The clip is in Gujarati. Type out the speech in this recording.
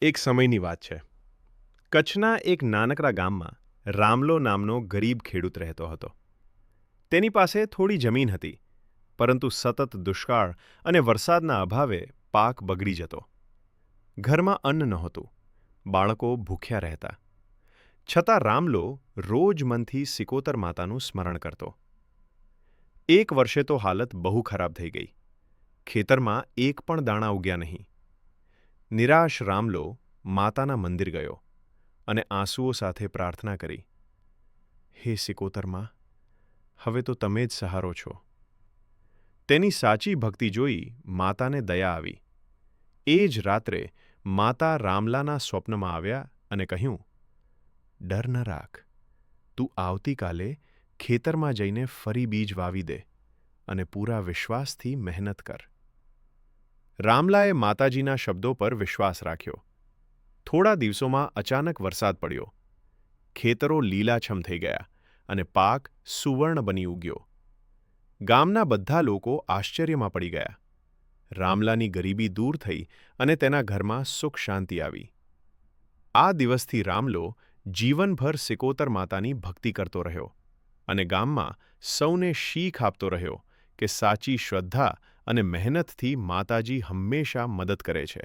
એક સમયની વાત છે. કચ્છના એક નાનકડા ગામમાં રામલો નામનો ગરીબ ખેડૂત રહેતો હતો. તેની પાસે થોડી જમીન હતી, પરંતુ સતત દુષ્કાળ અને વરસાદના અભાવે પાક બગડી જતો. ઘરમાં અન્ન નહોતું, બાળકો ભૂખ્યા રહેતા. છતાં રામલો રોજ મનથી સિકોતર માતાનું સ્મરણ કરતો. એક વર્ષે તો હાલત બહુ ખરાબ થઈ ગઈ. ખેતરમાં એક પણ દાણા ઉગ્યા નહીં. નિરાશ રામલો માતાના મંદિર ગયો અને આંસુઓ સાથે પ્રાર્થના કરી, હે સિકોતર માં, હવે તો તમે જ સહારો છો. તેની સાચી ભક્તિ જોઈ માતાને દયા આવી. એ જ રાત્રે માતા રામલાના સ્વપ્નમાં આવ્યા અને કહ્યું, ડર ન રાખ, તું આવતીકાલે ખેતરમાં જઈને ફરી બીજ વાવી દે અને પૂરા વિશ્વાસથી મહેનત કર. રામલાએ માતાજીના શબ્દો પર વિશ્વાસ રાખ્યો. થોડા દિવસોમાં અચાનક વરસાદ પડ્યો. ખેતરો લીલાછમ થઈ ગયા અને પાક સુવર્ણ બની ઉગ્યો. ગામના બધા લોકો આશ્ચર્યમાં પડી ગયા. રામલાની ગરીબી દૂર થઈ અને તેના ઘરમાં સુખ શાંતિ આવી. આ દિવસથી રામલો જીવનભર સિકોતર માતાની ભક્તિ કરતો રહ્યો અને ગામમાં સૌને શીખ આપતો રહ્યો કે સાચી શ્રદ્ધા અને મહેનતથી માતાજી હંમેશા મદદ કરે છે.